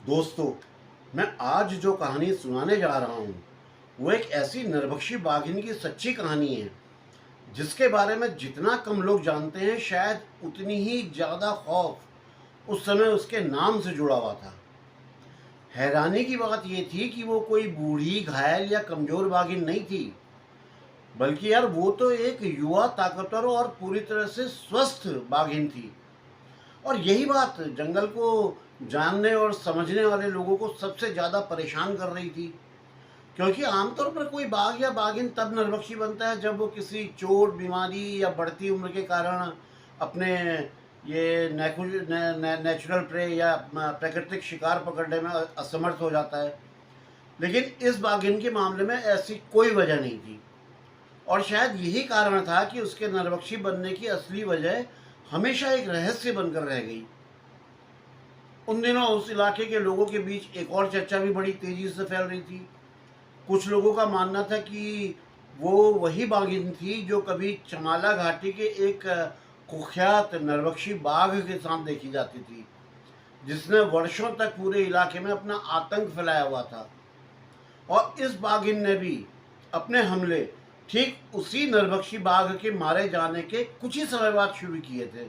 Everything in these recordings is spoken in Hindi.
दोस्तों, मैं आज जो कहानी सुनाने जा रहा हूँ वो एक ऐसी नरभक्षी बाघिन की सच्ची कहानी है जिसके बारे में जितना कम लोग जानते हैं शायद उतनी ही ज़्यादा खौफ उस समय उसके नाम से जुड़ा हुआ था। हैरानी की बात ये थी कि वो कोई बूढ़ी, घायल या कमज़ोर बाघिन नहीं थी, बल्कि यार वो तो एक युवा, ताकतवर और पूरी तरह से स्वस्थ बाघिन थी। और यही बात जंगल को जानने और समझने वाले लोगों को सबसे ज़्यादा परेशान कर रही थी, क्योंकि आमतौर पर कोई बाघ या बाघिन तब नरभक्षी बनता है जब वो किसी चोट, बीमारी या बढ़ती उम्र के कारण अपने ये नेचुरल प्रे या प्राकृतिक शिकार पकड़ने में असमर्थ हो जाता है। लेकिन इस बाघिन के मामले में ऐसी कोई वजह नहीं थी, और शायद यही कारण था कि उसके नरभक्षी बनने की असली वजह हमेशा एक रहस्य बनकर रह गई। उन दिनों उस इलाके के लोगों के बीच एक और चर्चा भी बड़ी तेजी से फैल रही थी। कुछ लोगों का मानना था कि वो वही बाघिन थी जो कभी चमाला घाटी के एक कुख्यात नरभक्षी बाघ के साथ देखी जाती थी, जिसने वर्षों तक पूरे इलाके में अपना आतंक फैलाया हुआ था। और इस बाघिन ने भी अपने हमले ठीक उसी नरभक्षी बाघ के मारे जाने के कुछ ही समय बाद शुरू किए थे।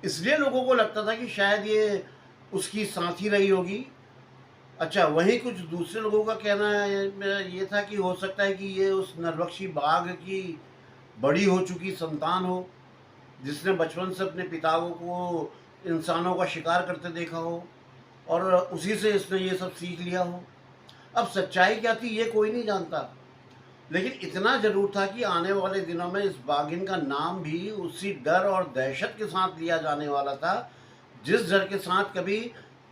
इसलिए लोगों को लगता था कि शायद ये उसकी साथी रही होगी। अच्छा, वहीं कुछ दूसरे लोगों का कहना ये था कि हो सकता है कि ये उस नरभक्षी बाघ की बड़ी हो चुकी संतान हो, जिसने बचपन से अपने पिता को इंसानों का शिकार करते देखा हो और उसी से इसने ये सब सीख लिया हो। अब सच्चाई क्या थी ये कोई नहीं जानता, लेकिन इतना जरूर था कि आने वाले दिनों में इस बाघिन का नाम भी उसी डर और दहशत के साथ लिया जाने वाला था जिस डर के साथ कभी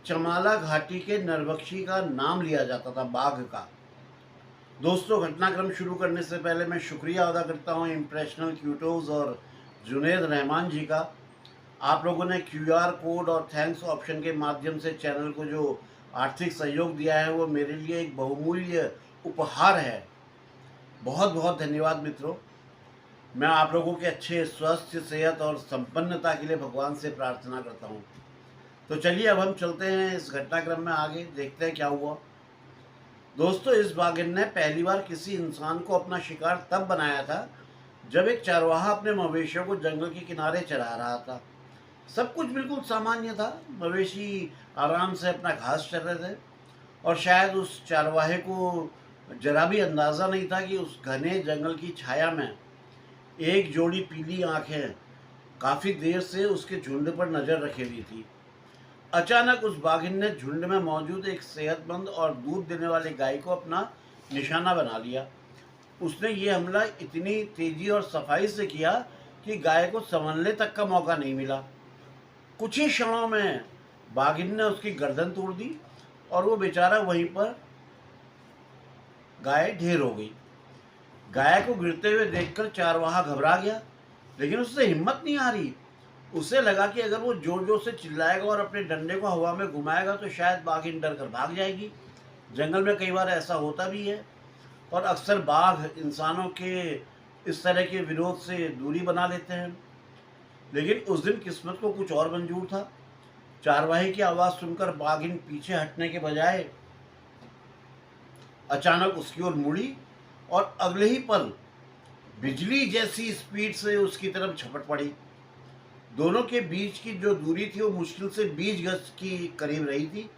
चमाला घाटी के नरभक्षी का नाम लिया जाता था, बाघ का। दोस्तों, घटनाक्रम शुरू करने से पहले मैं शुक्रिया अदा करता हूँ इम्प्रेशनल क्यूटोज और जुनेद रहमान जी का। आप लोगों ने क्यूआर कोड और थैंक्स ऑप्शन के माध्यम से चैनल को जो आर्थिक सहयोग दिया है वो मेरे लिए एक बहुमूल्य उपहार है। बहुत बहुत धन्यवाद मित्रों। मैं आप लोगों के अच्छे स्वास्थ्य, सेहत और संपन्नता के लिए भगवान से प्रार्थना करता हूँ। तो चलिए अब हम चलते हैं इस घटनाक्रम में आगे, देखते हैं क्या हुआ। दोस्तों, इस बाघिन ने पहली बार किसी इंसान को अपना शिकार तब बनाया था जब एक चरवाहा अपने मवेशियों को जंगल के किनारे चरा रहा था। सब कुछ बिल्कुल सामान्य था। मवेशी आराम से अपना घास चर रहे थे, और शायद उस चरवाहे को जरा भी अंदाज़ा नहीं था कि उस घने जंगल की छाया में एक जोड़ी पीली आंखें काफ़ी देर से उसके झुंड पर नज़र रखे हुई थी। अचानक उस बाघिन ने झुंड में मौजूद एक सेहतमंद और दूध देने वाली गाय को अपना निशाना बना लिया। उसने ये हमला इतनी तेजी और सफाई से किया कि गाय को संभलने तक का मौका नहीं मिला। कुछ ही क्षणों में बाघिन ने उसकी गर्दन तोड़ दी और वो बेचारा वहीं पर गाय ढेर हो गई। गाय को गिरते हुए देखकर चारवाहा घबरा गया, लेकिन उससे हिम्मत नहीं आ रही। उसे लगा कि अगर वो जोर जोर से चिल्लाएगा और अपने डंडे को हवा में घुमाएगा तो शायद बाघिन डर कर भाग जाएगी। जंगल में कई बार ऐसा होता भी है, और अक्सर बाघ इंसानों के इस तरह के विरोध से दूरी बना लेते हैं। लेकिन उस दिन किस्मत को कुछ और मंजूर था। चारवाहे की आवाज़ सुनकर बाघिन पीछे हटने के बजाय अचानक उसकी ओर मुड़ी और अगले ही पल बिजली जैसी स्पीड से उसकी तरफ झपट पड़ी। दोनों के बीच की जो दूरी थी वो मुश्किल से 20 गज की करीब रही थी,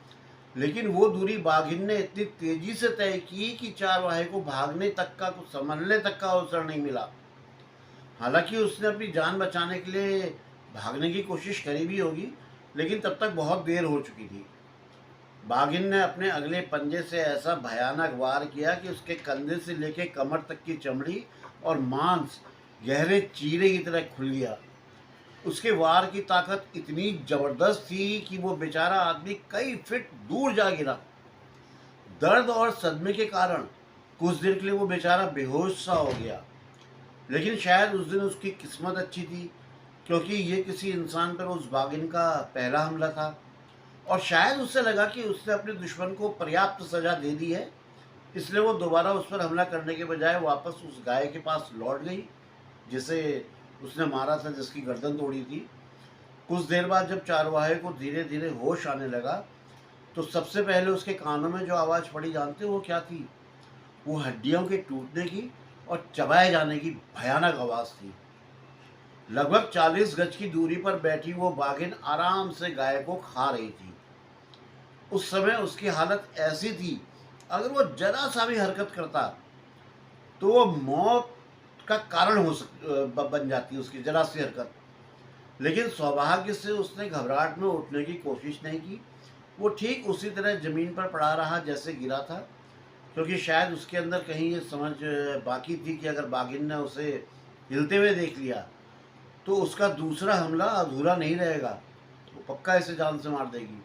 लेकिन वो दूरी बाघिन ने इतनी तेजी से तय की कि चारवाहे को भागने तक का, कुछ संभलने तक का अवसर नहीं मिला। हालांकि उसने अपनी जान बचाने के लिए भागने की कोशिश करी भी होगी, लेकिन तब तक बहुत देर हो चुकी थी। बाघिन ने अपने अगले पंजे से ऐसा भयानक वार किया कि उसके कंधे से लेकर कमर तक की चमड़ी और मांस गहरे चीरे की तरह खुल गया। उसके वार की ताकत इतनी जबरदस्त थी कि वो बेचारा आदमी कई फीट दूर जा गिरा। दर्द और सदमे के कारण कुछ देर के लिए वो बेचारा बेहोश सा हो गया। लेकिन शायद उस दिन उसकी किस्मत अच्छी थी, क्योंकि ये किसी इंसान पर उस बाघिन का पहला हमला था, और शायद उसे लगा कि उसने अपने दुश्मन को पर्याप्त सजा दे दी है। इसलिए वो दोबारा उस पर हमला करने के बजाय वापस उस गाय के पास लौट गई जिसे उसने मारा था, जिसकी गर्दन तोड़ी थी। कुछ देर बाद जब चारवाहे को धीरे धीरे होश आने लगा तो सबसे पहले उसके कानों में जो आवाज़ पड़ी, जानते हो वो क्या थी? वो हड्डियों के टूटने की और चबाए जाने की भयानक आवाज़ थी। लगभग 40 गज की दूरी पर बैठी वो बाघिन आराम से गाय को खा रही थी। उस समय उसकी हालत ऐसी थी, अगर वो जरा सा भी हरकत करता तो वो मौत का कारण बन जाती उसकी जरा सी हरकत। लेकिन सौभाग्य से उसने घबराहट में उठने की कोशिश नहीं की। वो ठीक उसी तरह जमीन पर पड़ा रहा जैसे गिरा था, क्योंकि शायद उसके अंदर कहीं ये समझ बाकी थी कि अगर बाघिन ने उसे हिलते हुए देख लिया तो उसका दूसरा हमला अधूरा नहीं रहेगा, वो पक्का इसे जान से मार देगी।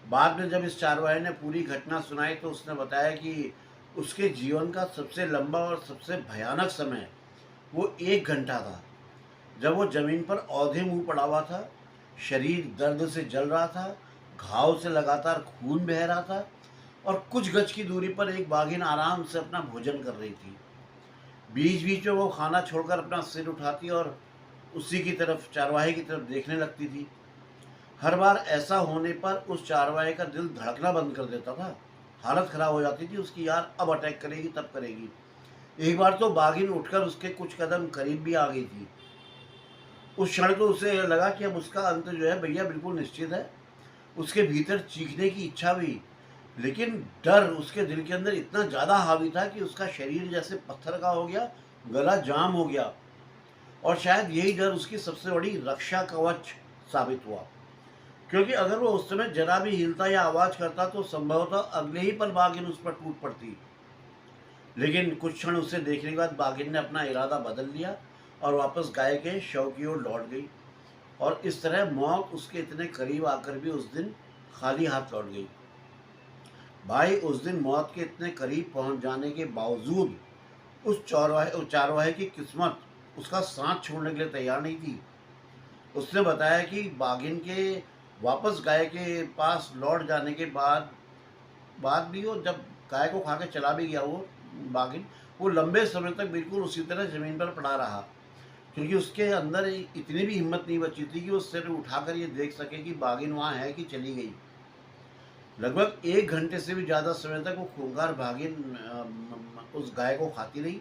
बाद में जब इस चारवाहे ने पूरी घटना सुनाई तो उसने बताया कि उसके जीवन का सबसे लंबा और सबसे भयानक समय वो 1 घंटा था, जब वो जमीन पर औंधे मुंह पड़ा हुआ था। शरीर दर्द से जल रहा था, घाव से लगातार खून बह रहा था और कुछ गज की दूरी पर एक बाघिन आराम से अपना भोजन कर रही थी। बीच बीच में वो खाना छोड़कर अपना सिर उठाती और उसी की तरफ, चारवाहे की तरफ देखने लगती थी। हर बार ऐसा होने पर उस चारवाहे का दिल धड़कना बंद कर देता था। हालत खराब हो जाती थी उसकी, यार अब अटैक करेगी तब करेगी। एक बार तो बाघिन उठकर उसके कुछ कदम करीब भी आ गई थी। उस क्षण तो उसे लगा कि अब उसका अंत जो है भैया बिल्कुल निश्चित है। उसके भीतर चीखने की इच्छा भी, लेकिन डर उसके दिल के अंदर इतना ज़्यादा हावी था कि उसका शरीर जैसे पत्थर का हो गया, गला जाम हो गया। और शायद यही डर उसकी सबसे बड़ी रक्षा कवच साबित हुआ, क्योंकि अगर वो उस समय जरा भी हिलता या आवाज़ करता तो संभवतः अगले ही पल बाघिन उस पर टूट पड़ती। लेकिन कुछ क्षण उसे देखने के बाद बाघिन ने अपना इरादा बदल लिया और वापस गाय के शव की ओर लौट गई। और इस तरह मौत उसके इतने करीब आकर भी उस दिन खाली हाथ लौट गई। भाई, उस दिन मौत के इतने करीब पहुंच जाने के बावजूद उस चारवाहे की किस्मत उसका साथ छोड़ने के लिए तैयार नहीं थी। उसने बताया कि बाघिन के वापस गाय के पास लौट जाने के बाद बाद भी वो जब गाय को खा के चला भी गया वो बाघिन, वो लंबे समय तक बिल्कुल उसी तरह ज़मीन पर पड़ा रहा, क्योंकि उसके अंदर इतनी भी हिम्मत नहीं बची थी कि वो सिर उठाकर ये देख सके कि बाघिन वहाँ है कि चली गई। लगभग 1 घंटे से भी ज़्यादा समय तक वो खूंखार बाघिन उस गाय को खाती रही।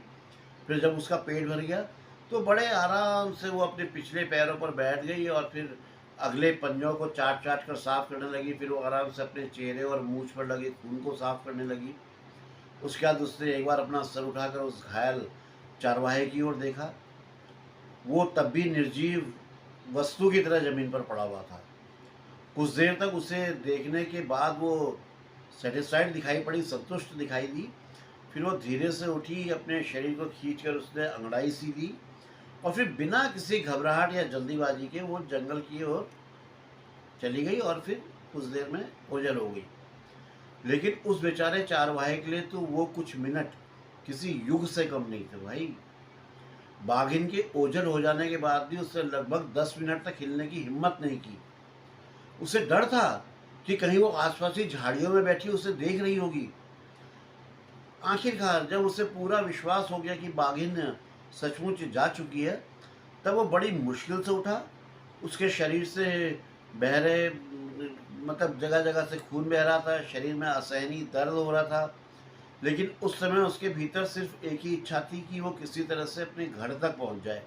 फिर जब उसका पेट भर गया तो बड़े आराम से वो अपने पिछले पैरों पर बैठ गई और फिर अगले पंजों को चाट चाट कर साफ करने लगी। फिर वो आराम से अपने चेहरे और मूंछ पर लगे खून को साफ करने लगी। उसके बाद उसने एक बार अपना सर उठाकर उस घायल चारवाहे की ओर देखा। वो तब भी निर्जीव वस्तु की तरह जमीन पर पड़ा हुआ था। कुछ देर तक उसे देखने के बाद वो सेटिस्फाइड दिखाई पड़ी, संतुष्ट दिखाई दी। फिर वो धीरे से उठी, अपने शरीर को खींचकर उसने अंगड़ाई सी दी और फिर बिना किसी घबराहट या जल्दीबाजी के वो जंगल की ओर चली गई और फिर कुछ देर में ओझल हो गई। लेकिन उस बेचारे चारवाहे के लिए तो वो कुछ मिनट किसी युग से कम नहीं थे भाई। बाघिन के ओझल हो जाने के बाद भी उससे लगभग 10 मिनट तक हिलने की हिम्मत नहीं की। उसे डर था कि कहीं वो आसपास ही झाड़ियों में बैठी उसे देख रही होगी। आखिरकार जब उसे पूरा विश्वास हो गया कि बाघिन सचमुच जा चुकी है, तब वो बड़ी मुश्किल से उठा। उसके शरीर से बह रहे, मतलब जगह जगह से खून बह रहा था, शरीर में असहनीय दर्द हो रहा था। लेकिन उस समय उसके भीतर सिर्फ एक ही इच्छा थी कि वो किसी तरह से अपने घर तक पहुंच जाए।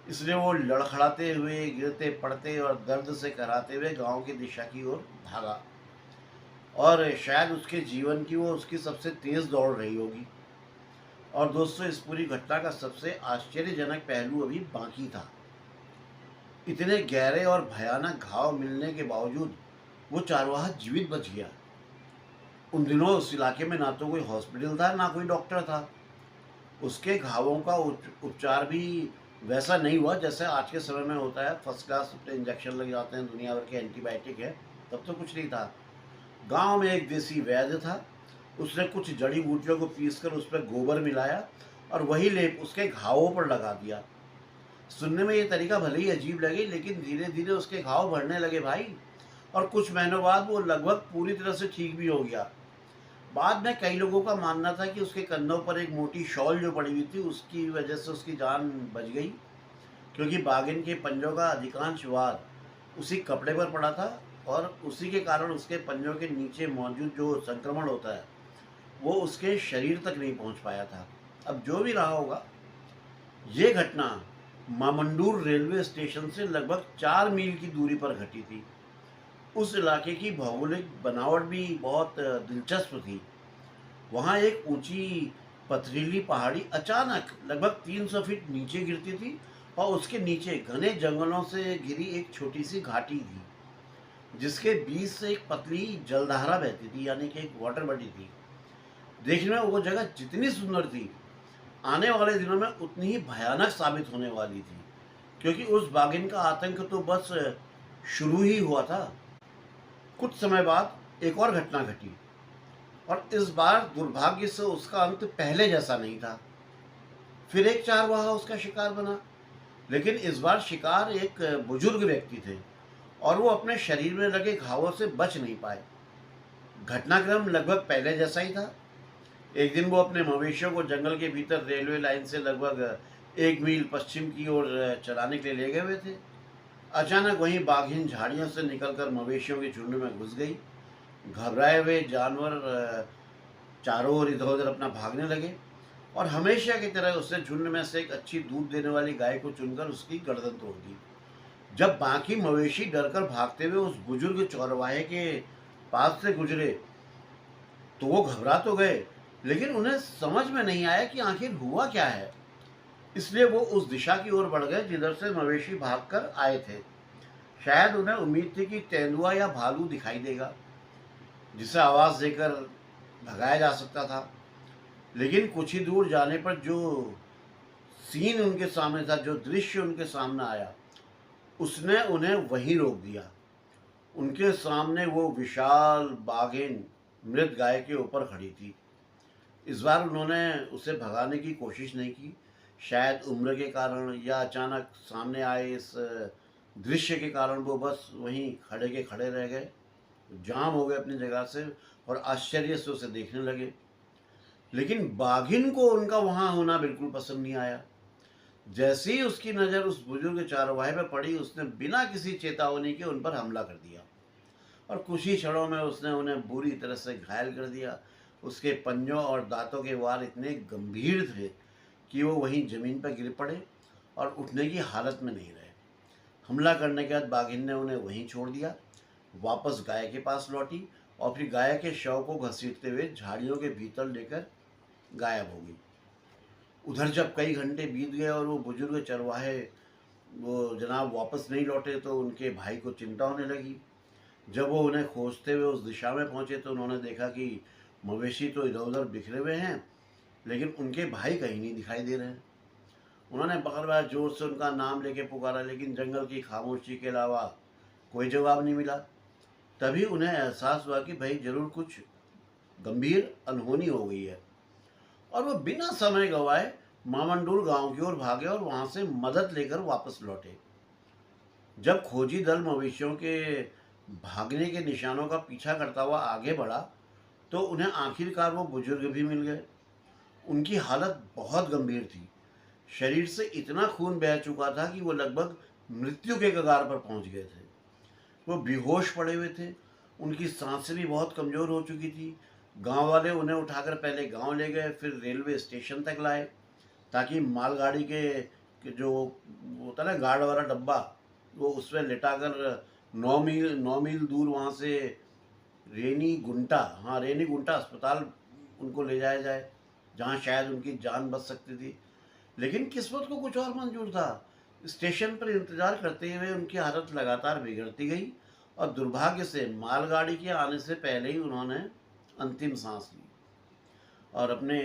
इसलिए वो लड़खड़ाते हुए, गिरते पड़ते और दर्द से कराते हुए गांव की दिशा की ओर भागा। और शायद उसके जीवन की वो उसकी सबसे तेज दौड़ रही होगी। और दोस्तों, इस पूरी घटना का सबसे आश्चर्यजनक पहलू अभी बाकी था। इतने गहरे और भयानक घाव मिलने के बावजूद वो चारवाहा जीवित बच गया। उन दिनों उस इलाके में ना तो कोई हॉस्पिटल था ना कोई डॉक्टर था। उसके घावों का उपचार भी वैसा नहीं हुआ जैसे आज के समय में होता है। फर्स्ट क्लास अपने इंजेक्शन लग जाते हैं, दुनिया भर के एंटीबायोटिक है। तब तो कुछ नहीं था। गांव में एक देसी वैद्य था। उसने कुछ जड़ी बूटियों को पीसकर उस पर गोबर मिलाया और वही लेप उसके घावों पर लगा दिया। सुनने में ये तरीका भले ही अजीब लगे, लेकिन धीरे धीरे उसके घाव भरने लगे भाई। और कुछ महीनों बाद वो लगभग पूरी तरह से ठीक भी हो गया। बाद में कई लोगों का मानना था कि उसके कंधों पर एक मोटी शॉल जो पड़ी हुई थी उसकी वजह से उसकी जान बच गई, क्योंकि बाघिन के पंजों का अधिकांश वार उसी कपड़े पर पड़ा था और उसी के कारण उसके पंजों के नीचे मौजूद जो संक्रमण होता है वो उसके शरीर तक नहीं पहुंच पाया था। अब जो भी रहा होगा, ये घटना मामंडूर रेलवे स्टेशन से लगभग 4 मील की दूरी पर घटी थी। उस इलाके की भौगोलिक बनावट भी बहुत दिलचस्प थी। वहाँ एक ऊंची पथरीली पहाड़ी अचानक लगभग 300 फीट नीचे गिरती थी और उसके नीचे घने जंगलों से घिरी एक छोटी सी घाटी थी, जिसके बीच से एक पतली जलधारा बहती थी, यानी कि एक वाटर बॉडी थी। देखने में वो जगह जितनी सुंदर थी, आने वाले दिनों में उतनी ही भयानक साबित होने वाली थी, क्योंकि उस बाघिन का आतंक तो बस शुरू ही हुआ था। कुछ समय बाद एक और घटना घटी, और इस बार दुर्भाग्य से उसका अंत पहले जैसा नहीं था। फिर एक चारवाहा उसका शिकार बना, लेकिन इस बार शिकार एक बुजुर्ग व्यक्ति थे और वो अपने शरीर में लगे घावों से बच नहीं पाए। घटनाक्रम लगभग पहले जैसा ही था। एक दिन वो अपने मवेशियों को जंगल के भीतर रेलवे लाइन से लगभग 1 मील पश्चिम की ओर चराने के लिए ले गए हुए थे। अचानक वहीं बाघिन झाड़ियों से निकलकर मवेशियों के झुंड में घुस गई। घबराए हुए जानवर चारों ओर इधर उधर अपना भागने लगे और हमेशा की तरह उसने झुंड में से एक अच्छी दूध देने वाली गाय को चुनकर उसकी गर्दन तोड़ दी। जब बाकी मवेशी डरकर भागते हुए उस बुजुर्ग चौरवाहे के पास से गुजरे तो वो घबरा तो गए, लेकिन उन्हें समझ में नहीं आया कि आखिर हुआ क्या है। इसलिए वो उस दिशा की ओर बढ़ गए जिधर से मवेशी भागकर आए थे। शायद उन्हें उम्मीद थी कि तेंदुआ या भालू दिखाई देगा, जिसे आवाज देकर भगाया जा सकता था। लेकिन कुछ ही दूर जाने पर जो सीन उनके सामने था, जो दृश्य उनके सामने आया, उसने उन्हें वहीं रोक दिया। उनके सामने वो विशाल बाघिन मृत गाय के ऊपर खड़ी थी। इस बार उन्होंने उसे भगाने की कोशिश नहीं की। शायद उम्र के कारण या अचानक सामने आए इस दृश्य के कारण वो बस वहीं खड़े के खड़े रह गए, जाम हो गए अपनी जगह से और आश्चर्य से उसे देखने लगे। लेकिन बाघिन को उनका वहाँ होना बिल्कुल पसंद नहीं आया। जैसे ही उसकी नज़र उस बुजुर्ग चारवाहे पर पड़ी, उसने बिना किसी चेतावनी के उन पर हमला कर दिया और कुछ ही क्षणों में उसने उन्हें बुरी तरह से घायल कर दिया। उसके पंजों और दांतों के वार इतने गंभीर थे कि वो वहीं जमीन पर गिर पड़े और उठने की हालत में नहीं रहे। हमला करने के बाद बाघिन ने उन्हें वहीं छोड़ दिया, वापस गाय के पास लौटी और फिर गाय के शव को घसीटते हुए झाड़ियों के भीतर लेकर गायब हो गई। उधर जब कई घंटे बीत गए और वो बुजुर्ग चरवाहे वो जनाब वापस नहीं लौटे तो उनके भाई को चिंता होने लगी। जब वो उन्हें खोजते हुए उस दिशा में पहुंचे तो उन्होंने देखा कि मवेशी तो इधर उधर बिखरे हुए हैं, लेकिन उनके भाई कहीं नहीं दिखाई दे रहे हैं। उन्होंने बार बार जोर से उनका नाम लेके पुकारा, लेकिन जंगल की खामोशी के अलावा कोई जवाब नहीं मिला। तभी उन्हें एहसास हुआ कि भाई जरूर कुछ गंभीर अनहोनी हो गई है, और वो बिना समय गंवाए मामंडूर गांव की ओर भागे और वहां से मदद लेकर वापस लौटे। जब खोजी दल मवेशियों के भागने के निशानों का पीछा करता हुआ आगे बढ़ा तो उन्हें आखिरकार वो बुजुर्ग भी मिल गए। उनकी हालत बहुत गंभीर थी। शरीर से इतना खून बह चुका था कि वो लगभग मृत्यु के कगार पर पहुंच गए थे। वो बेहोश पड़े हुए थे। उनकी सांसें भी बहुत कमज़ोर हो चुकी थी। गांव वाले उन्हें उठाकर पहले गांव ले गए, फिर रेलवे स्टेशन तक लाए ताकि मालगाड़ी के जो होता है ना गार्ड वाला डब्बा, वो उसमें लिटाकर 9 मील दूर वहाँ से रेनी गुंटा अस्पताल उनको ले जाया जाए, जहाँ शायद उनकी जान बच सकती थी। लेकिन किस्मत को कुछ और मंजूर था। स्टेशन पर इंतजार करते हुए उनकी हालत लगातार बिगड़ती गई और दुर्भाग्य से मालगाड़ी के आने से पहले ही उन्होंने अंतिम सांस ली और अपने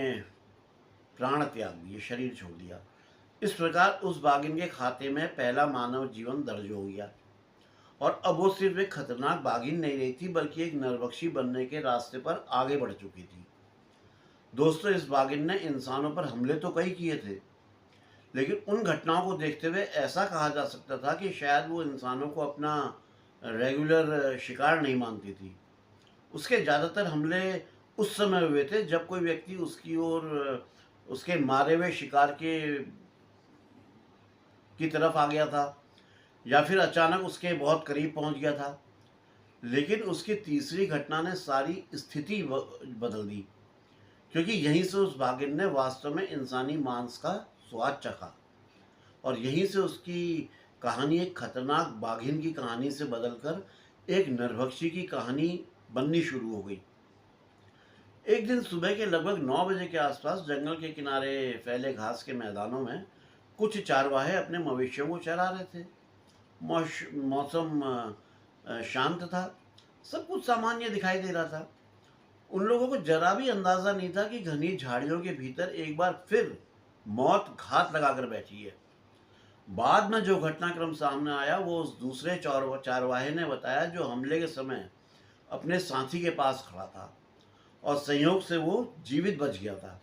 प्राण त्याग दिए, शरीर छोड़ दिया। इस प्रकार उस बाघिन के खाते में पहला मानव जीवन दर्ज हो गया और अब वो सिर्फ एक खतरनाक बाघिन नहीं रही थी, बल्कि एक नरभक्षी बनने के रास्ते पर आगे बढ़ चुकी थी। दोस्तों, इस बाघिन ने इंसानों पर हमले तो कई किए थे, लेकिन उन घटनाओं को देखते हुए ऐसा कहा जा सकता था कि शायद वो इंसानों को अपना रेगुलर शिकार नहीं मानती थी। उसके ज़्यादातर हमले उस समय हुए थे जब कोई व्यक्ति उसकी ओर उसके मारे हुए शिकार की तरफ आ गया था या फिर अचानक उसके बहुत करीब पहुंच गया था। लेकिन उसकी तीसरी घटना ने सारी स्थिति बदल दी, क्योंकि यहीं से उस बाघिन ने वास्तव में इंसानी मांस का स्वाद चखा, और यहीं से उसकी कहानी एक खतरनाक बाघिन की कहानी से बदलकर एक नरभक्षी की कहानी बननी शुरू हो गई। एक दिन सुबह के लगभग 9 बजे के आसपास जंगल के किनारे फैले घास के मैदानों में कुछ चारवाहे अपने मवेशियों को चरा रहे थे। मौसम शांत था, सब कुछ सामान्य दिखाई दे रहा था। उन लोगों को जरा भी अंदाजा नहीं था कि घनी झाड़ियों के भीतर एक बार फिर मौत घात लगाकर बैठी है। बाद में जो घटनाक्रम सामने आया वो उस दूसरे चारवाहे ने बताया, जो हमले के समय अपने साथी के पास खड़ा था और संयोग से वो जीवित बच गया था।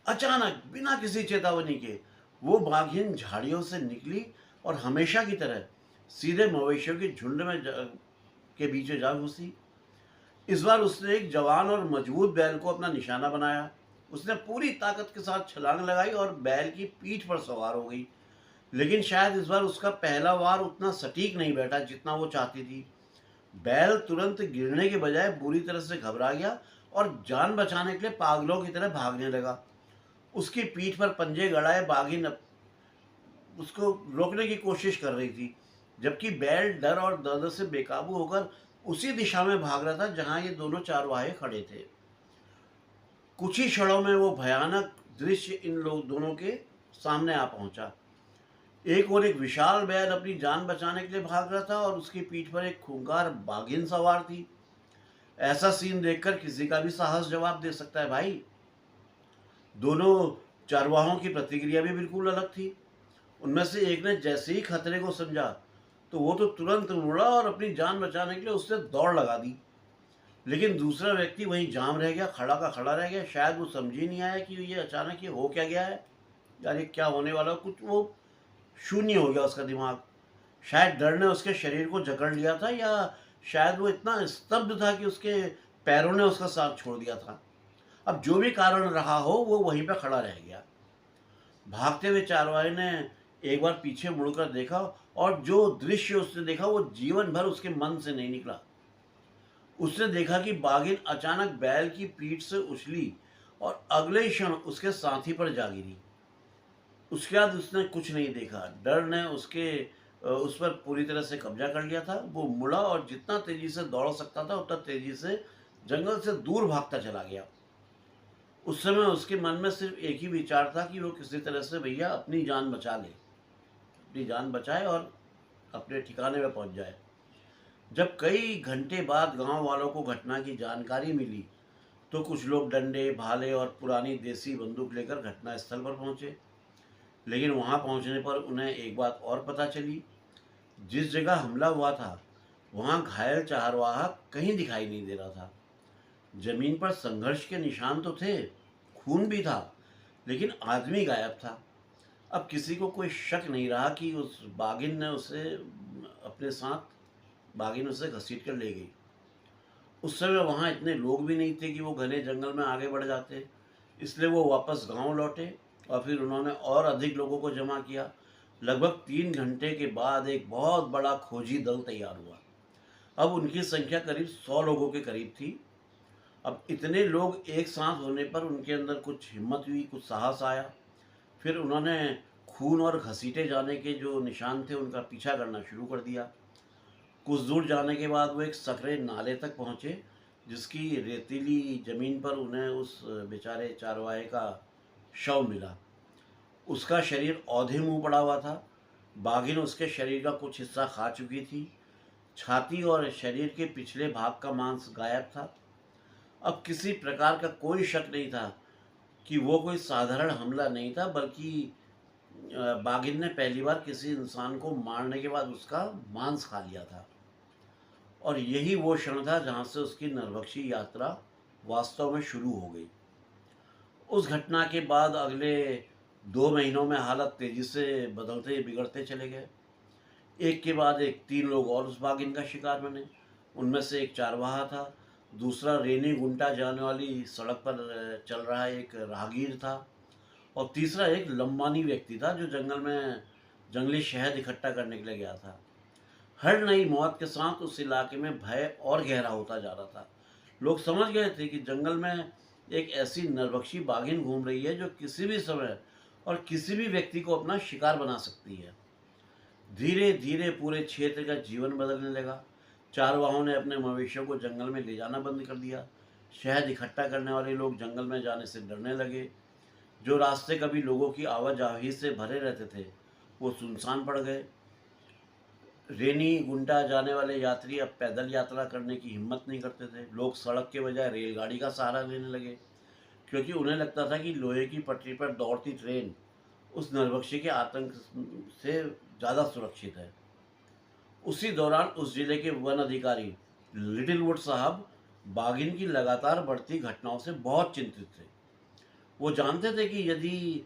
अचानक बिना किसी चेतावनी के वो बाघिन झाड़ियों से निकली और हमेशा की तरह सीधे मवेशियों के झुंड में के बीच जा घुसी। इस बार उसने एक जवान और मजबूत बैल को अपना निशाना बनाया। उसने पूरी ताकत के साथ छलांग लगाई और बैल की पीठ पर सवार हो गई, लेकिन शायद इस बार उसका पहला वार उतना सटीक नहीं बैठा जितना वो चाहती थी। बैल तुरंत गिरने के बजाय बुरी तरह से घबरा गया और जान बचाने के लिए पागलों की तरह भागने लगा। उसकी पीठ पर पंजे गड़ाए बाघिन उसको रोकने की कोशिश कर रही थी, जबकि बैल डर और दर्द से बेकाबू होकर उसी दिशा में भाग रहा था जहां ये दोनों चारवाहे खड़े थे। कुछ ही क्षणों में वो भयानक दृश्य इन लोग दोनों के सामने आ पहुंचा। एक और एक विशाल बैल अपनी जान बचाने के लिए भाग रहा था और उसकी पीठ पर एक खूंखार बाघिन सवार थी। ऐसा सीन देखकर किसी का भी साहस जवाब दे सकता है भाई। दोनों चारवाहों की प्रतिक्रिया भी बिल्कुल अलग थी। उनमें से एक ने जैसे ही खतरे को समझा तो वो तो तुरंत मुड़ा और अपनी जान बचाने के लिए उससे दौड़ लगा दी, लेकिन दूसरा व्यक्ति वहीं जाम रह गया, खड़ा का खड़ा रह गया। शायद वो समझ ही नहीं आया कि ये अचानक ये हो क्या गया है, यार ये क्या होने वाला। कुछ वो शून्य हो गया उसका दिमाग। शायद डर ने उसके शरीर को जकड़ लिया था, या शायद वो इतना स्तब्ध था कि उसके पैरों ने उसका साथ छोड़ दिया था। अब जो भी कारण रहा हो वो वहीं पर खड़ा रह गया। भागते हुए चारवाहे ने एक बार पीछे मुड़कर देखा, और जो दृश्य उसने देखा वो जीवन भर उसके मन से नहीं निकला। उसने देखा कि बाघिन अचानक बैल की पीठ से उछली और अगले ही क्षण उसके साथी पर जा गिरी। उसके बाद उसने कुछ नहीं देखा। डर ने उस पर पूरी तरह से कब्जा कर लिया था। वो मुड़ा और जितना तेजी से दौड़ सकता था उतना तेजी से जंगल से दूर भागता चला गया। उस समय उसके मन में सिर्फ एक ही विचार था कि वो किसी तरह से भैया अपनी जान बचा ले, अपनी जान बचाए और अपने ठिकाने में पहुंच जाए। जब कई घंटे बाद गांव वालों को घटना की जानकारी मिली तो कुछ लोग डंडे, भाले और पुरानी देसी बंदूक लेकर घटनास्थल पर पहुंचे। लेकिन वहां पहुंचने पर उन्हें एक बात और पता चली। जिस जगह हमला हुआ था वहां घायल चारवाहा कहीं दिखाई नहीं दे रहा था। जमीन पर संघर्ष के निशान तो थे, खून भी था, लेकिन आदमी गायब था। अब किसी को कोई शक नहीं रहा कि उस बाघिन ने उसे अपने साथ बाघिन उसे घसीट कर ले गई। उस समय वहाँ इतने लोग भी नहीं थे कि वो घने जंगल में आगे बढ़ जाते, इसलिए वो वापस गांव लौटे और फिर उन्होंने और अधिक लोगों को जमा किया। लगभग 3 घंटे के बाद एक बहुत बड़ा खोजी दल तैयार हुआ। अब उनकी संख्या करीब 100 लोगों के करीब थी। अब इतने लोग एक साथ होने पर उनके अंदर कुछ हिम्मत हुई, कुछ साहस आया। फिर उन्होंने खून और घसीटे जाने के जो निशान थे उनका पीछा करना शुरू कर दिया। कुछ दूर जाने के बाद वो एक सकरे नाले तक पहुँचे, जिसकी रेतीली ज़मीन पर उन्हें उस बेचारे चारवाहे का शव मिला। उसका शरीर औंधे मुँह पड़ा हुआ था। बाघिन उसके शरीर का कुछ हिस्सा खा चुकी थी। छाती और शरीर के पिछले भाग का मांस गायब था। अब किसी प्रकार का कोई शक नहीं था कि वो कोई साधारण हमला नहीं था, बल्कि बाघिन ने पहली बार किसी इंसान को मारने के बाद उसका मांस खा लिया था। और यही वो क्षण था जहाँ से उसकी नरभक्षी यात्रा वास्तव में शुरू हो गई। उस घटना के बाद अगले 2 महीनों में हालत तेजी से बदलते बिगड़ते चले गए। एक के बाद एक 3 लोग और उस बाघिन का शिकार बने। उनमें से एक चारवाहा था, दूसरा रेनी गुंटा जाने वाली सड़क पर चल रहा एक राहगीर था, और तीसरा एक लंबानी व्यक्ति था जो जंगल में जंगली शहद इकट्ठा करने के लिए गया था। हर नई मौत के साथ उस इलाके में भय और गहरा होता जा रहा था। लोग समझ गए थे कि जंगल में एक ऐसी नरभक्षी बाघिन घूम रही है जो किसी भी समय और किसी भी व्यक्ति को अपना शिकार बना सकती है। धीरे धीरे पूरे क्षेत्र का जीवन बदलने लगा। चारवाहों ने अपने मवेशियों को जंगल में ले जाना बंद कर दिया। शहद इकट्ठा करने वाले लोग जंगल में जाने से डरने लगे। जो रास्ते कभी लोगों की आवाजाही से भरे रहते थे, वो सुनसान पड़ गए। रेनी गुंडा जाने वाले यात्री अब पैदल यात्रा करने की हिम्मत नहीं करते थे। लोग सड़क के बजाय रेलगाड़ी का सहारा लेने लगे, क्योंकि उन्हें लगता था कि लोहे की पटरी पर दौड़ती ट्रेन उस नरभक्षी के आतंक से ज़्यादा सुरक्षित है। उसी दौरान उस जिले के वन अधिकारी लिटिलवुड साहब बाघिन की लगातार बढ़ती घटनाओं से बहुत चिंतित थे। वो जानते थे कि यदि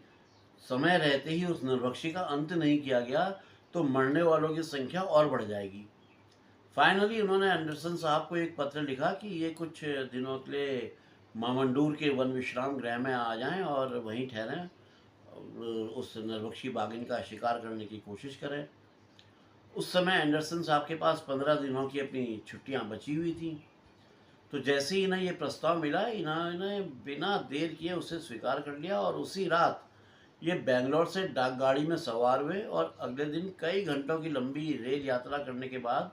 समय रहते ही उस नरभक्षी का अंत नहीं किया गया तो मरने वालों की संख्या और बढ़ जाएगी। फाइनली उन्होंने एंडरसन साहब को एक पत्र लिखा कि ये कुछ दिनों के लिए मामंडूर के वन विश्राम गृह में आ जाएं और वहीं ठहरें, उस नरभक्षी बाघिन का शिकार करने की कोशिश करें। उस समय एंडरसन साहब के पास 15 दिनों की अपनी छुट्टियां बची हुई थी। तो जैसे ही इन्हें ये प्रस्ताव मिला, इन्होंने बिना देर किए उसे स्वीकार कर लिया और उसी रात ये बेंगलोर से डाकगाड़ी में सवार हुए और अगले दिन कई घंटों की लंबी रेल यात्रा करने के बाद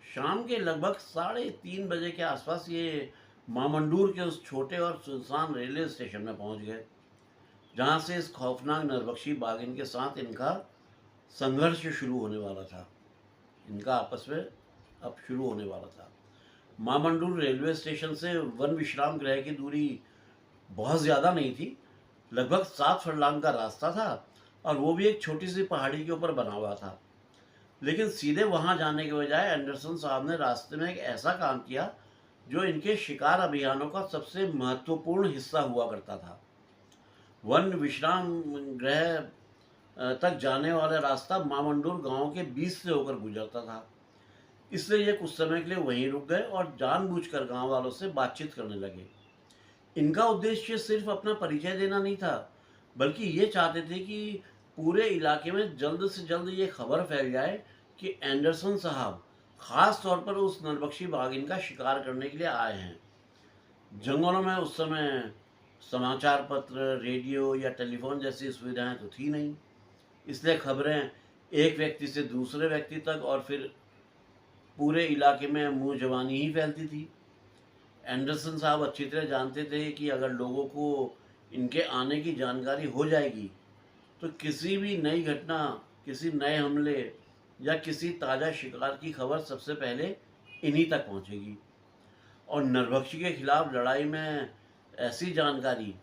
शाम के लगभग 3:30 बजे के आसपास ये मामंडूर के उस छोटे और सुनसान रेलवे स्टेशन में पहुंच गए, जहां से इस खौफनाक नरभक्षी बाघिन के साथ इनका संघर्ष शुरू होने वाला था। इनका आपस में अब शुरू होने वाला था। मामंडूर रेलवे स्टेशन से वन विश्राम गृह की दूरी बहुत ज़्यादा नहीं थी, लगभग 7 फरलांग का रास्ता था और वो भी एक छोटी सी पहाड़ी के ऊपर बना हुआ था। लेकिन सीधे वहां जाने के बजाय एंडरसन साहब ने रास्ते में एक ऐसा काम किया जो इनके शिकार अभियानों का सबसे महत्वपूर्ण हिस्सा हुआ करता था। वन विश्राम गृह तक जाने वाला रास्ता मामंडूर गांव के बीच से होकर गुजरता था, इसलिए ये कुछ समय के लिए वहीं रुक गए और जानबूझकर गांव वालों से बातचीत करने लगे। इनका उद्देश्य सिर्फ अपना परिचय देना नहीं था, बल्कि ये चाहते थे कि पूरे इलाके में जल्द से जल्द ये खबर फैल जाए कि एंडरसन साहब खास तौर पर उस नरभक्षी बाघिन का शिकार करने के लिए आए हैं। जंगलों में उस समय समाचार पत्र, रेडियो या टेलीफोन जैसी सुविधाएं तो थी नहीं, इसलिए खबरें एक व्यक्ति से दूसरे व्यक्ति तक और फिर पूरे इलाके में मुंह जबानी ही फैलती थी। एंडरसन साहब अच्छी तरह जानते थे कि अगर लोगों को इनके आने की जानकारी हो जाएगी तो किसी भी नई घटना, किसी नए हमले या किसी ताज़ा शिकार की खबर सबसे पहले इन्हीं तक पहुंचेगी। और नरभक्षी के खिलाफ लड़ाई में ऐसी जानकारी